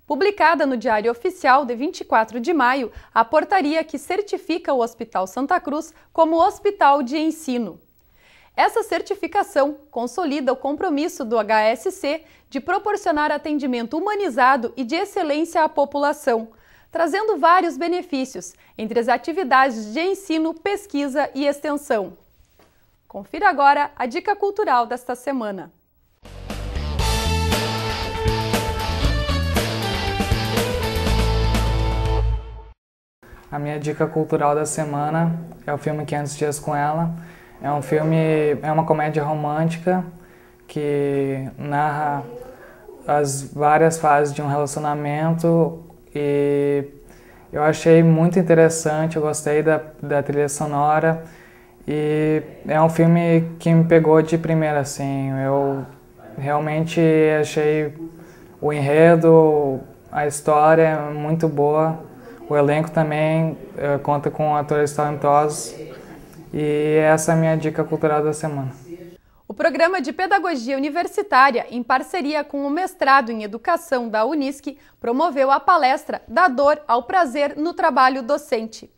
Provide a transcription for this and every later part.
Publicada no Diário Oficial de 24 de maio, a portaria que certifica o Hospital Santa Cruz como Hospital de Ensino. Essa certificação consolida o compromisso do HSC de proporcionar atendimento humanizado e de excelência à população, trazendo vários benefícios, entre as atividades de ensino, pesquisa e extensão. Confira agora a dica cultural desta semana. A minha dica cultural da semana é o filme 500 Dias com Ela. É uma comédia romântica que narra as várias fases de um relacionamento e eu achei muito interessante, eu gostei da trilha sonora e é um filme que me pegou de primeira, assim. Eu realmente achei o enredo, a história muito boa. O elenco também conta com atores talentosos e essa é a minha dica cultural da semana. O Programa de Pedagogia Universitária, em parceria com o Mestrado em Educação da Unisc, promoveu a palestra Da Dor ao Prazer no Trabalho Docente.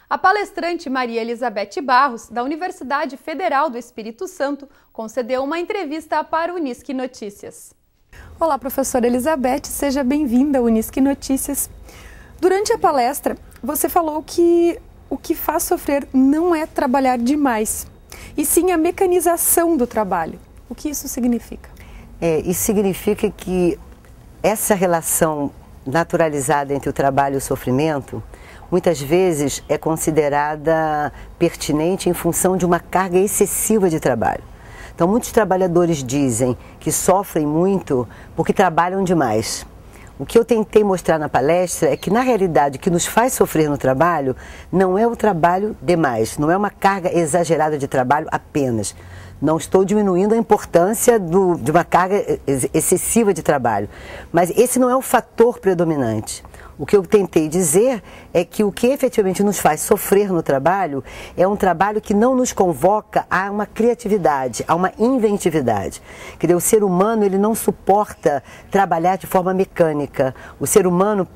A palestrante Maria Elizabeth Barros, da Universidade Federal do Espírito Santo, concedeu uma entrevista para o Unisc Notícias. Olá, professora Elizabeth, seja bem-vinda ao Unisc Notícias. Durante a palestra, você falou que o que faz sofrer não é trabalhar demais, e sim a mecanização do trabalho. O que isso significa? Isso significa que essa relação naturalizada entre o trabalho e o sofrimento, muitas vezes é considerada pertinente em função de uma carga excessiva de trabalho. Então, muitos trabalhadores dizem que sofrem muito porque trabalham demais. O que eu tentei mostrar na palestra é que, na realidade, o que nos faz sofrer no trabalho não é o trabalho demais, não é uma carga exagerada de trabalho apenas. Não estou diminuindo a importância de uma carga excessiva de trabalho, mas esse não é o fator predominante. O que eu tentei dizer é que o que efetivamente nos faz sofrer no trabalho é um trabalho que não nos convoca a uma criatividade, a uma inventividade. Quer dizer, o ser humano ele não suporta trabalhar de forma mecânica. O ser humano,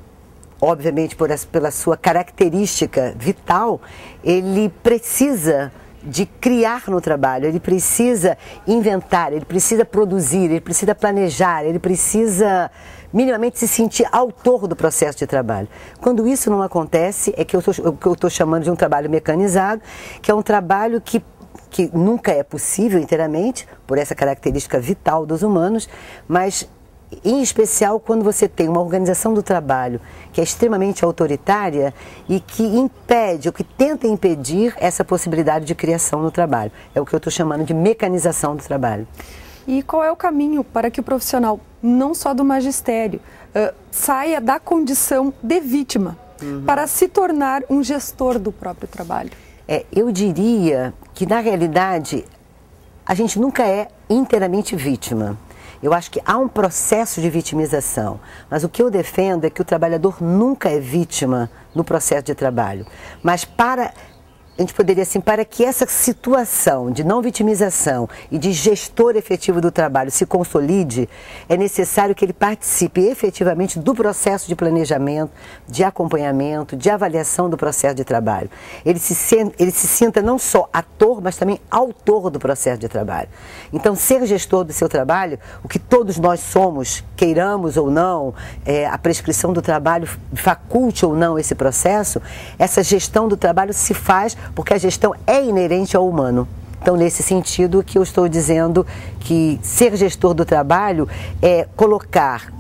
obviamente pela sua característica vital, ele precisa de criar no trabalho, ele precisa inventar, ele precisa produzir, ele precisa planejar, ele precisa minimamente se sentir autor do processo de trabalho. Quando isso não acontece, é que eu estou chamando de um trabalho mecanizado, que é um trabalho que nunca é possível inteiramente, por essa característica vital dos humanos, mas em especial quando você tem uma organização do trabalho que é extremamente autoritária e que impede, ou que tenta impedir essa possibilidade de criação no trabalho. É o que eu estou chamando de mecanização do trabalho. E qual é o caminho para que o profissional, não só do magistério, saia da condição de vítima para se tornar um gestor do próprio trabalho? Eu diria que, na realidade, a gente nunca é inteiramente vítima. Eu acho que há um processo de vitimização, mas o que eu defendo é que o trabalhador nunca é vítima no processo de trabalho. Mas a gente poderia assim, para que essa situação de não vitimização e de gestor efetivo do trabalho se consolide, é necessário que ele participe efetivamente do processo de planejamento, de acompanhamento, de avaliação do processo de trabalho. Ele se sinta não só ator, mas também autor do processo de trabalho. Então, ser gestor do seu trabalho, o que todos nós somos, queiramos ou não, a prescrição do trabalho faculte ou não esse processo, essa gestão do trabalho se faz porque a gestão é inerente ao humano. Então, nesse sentido que eu estou dizendo que ser gestor do trabalho é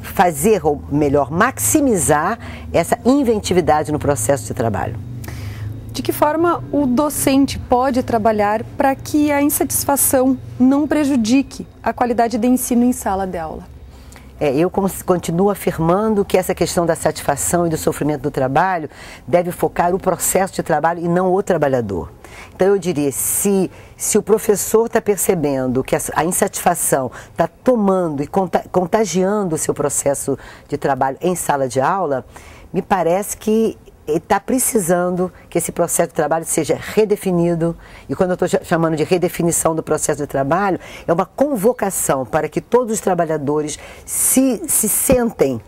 fazer, ou melhor, maximizar essa inventividade no processo de trabalho. De que forma o docente pode trabalhar para que a insatisfação não prejudique a qualidade de ensino em sala de aula? Eu continuo afirmando que essa questão da satisfação e do sofrimento do trabalho deve focar o processo de trabalho e não o trabalhador. Então eu diria, se o professor está percebendo que a insatisfação está tomando e contagiando o seu processo de trabalho em sala de aula, me parece que está precisando que esse processo de trabalho seja redefinido. E quando eu estou chamando de redefinição do processo de trabalho, é uma convocação para que todos os trabalhadores se sentem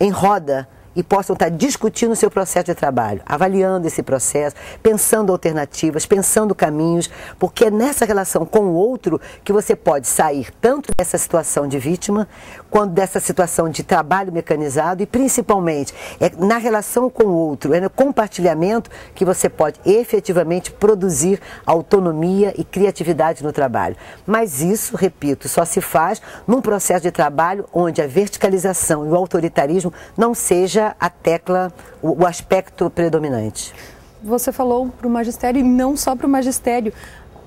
em roda e possam estar discutindo o seu processo de trabalho, avaliando esse processo, pensando alternativas, pensando caminhos, porque é nessa relação com o outro que você pode sair tanto dessa situação de vítima, quanto dessa situação de trabalho mecanizado e principalmente é na relação com o outro, é no compartilhamento que você pode efetivamente produzir autonomia e criatividade no trabalho. Mas isso, repito, só se faz num processo de trabalho onde a verticalização e o autoritarismo não seja a tecla, o aspecto predominante. Você falou para o magistério e não só para o magistério.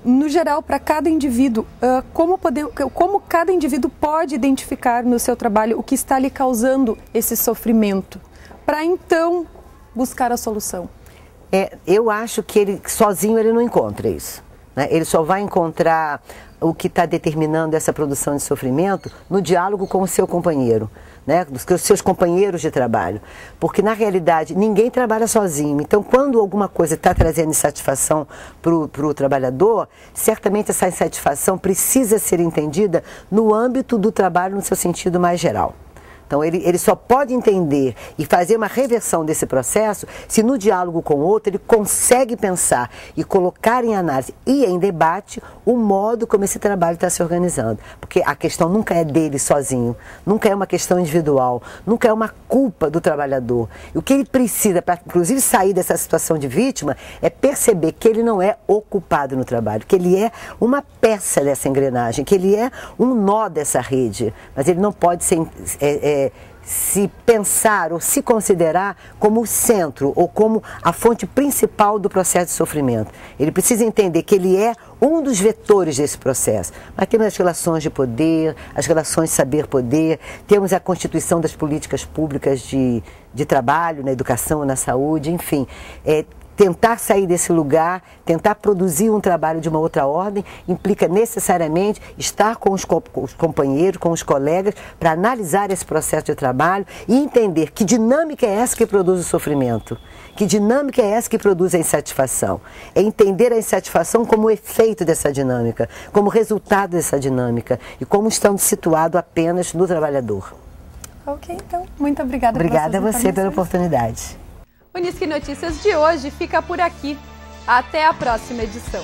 No geral, para cada indivíduo, como cada indivíduo pode identificar no seu trabalho o que está lhe causando esse sofrimento, para então buscar a solução? Eu acho que ele sozinho ele não encontra isso, né? Ele só vai encontrar o que está determinando essa produção de sofrimento no diálogo com o seu companheiro, né, dos seus companheiros de trabalho, porque na realidade ninguém trabalha sozinho. Então, quando alguma coisa está trazendo insatisfação para o trabalhador, certamente essa insatisfação precisa ser entendida no âmbito do trabalho no seu sentido mais geral. Então, ele só pode entender e fazer uma reversão desse processo se no diálogo com o outro ele consegue pensar e colocar em análise e em debate o modo como esse trabalho está se organizando. Porque a questão nunca é dele sozinho, nunca é uma questão individual, nunca é uma culpa do trabalhador. E o que ele precisa para, inclusive, sair dessa situação de vítima é perceber que ele não é o culpado no trabalho, que ele é uma peça dessa engrenagem, que ele é um nó dessa rede, mas ele não pode ser... se pensar ou se considerar como o centro ou como a fonte principal do processo de sofrimento. Ele precisa entender que ele é um dos vetores desse processo. Mas temos as relações de poder, as relações de saber-poder, temos a constituição das políticas públicas de trabalho, na educação, na saúde, enfim. Tentar sair desse lugar, tentar produzir um trabalho de uma outra ordem, implica necessariamente estar com os companheiros, com os colegas, para analisar esse processo de trabalho e entender que dinâmica é essa que produz o sofrimento, que dinâmica é essa que produz a insatisfação. É entender a insatisfação como efeito dessa dinâmica, como resultado dessa dinâmica e como estando situado apenas no trabalhador. Ok, então, muito obrigada. Obrigada a você pela oportunidade. O Unisque Notícias de hoje fica por aqui. Até a próxima edição.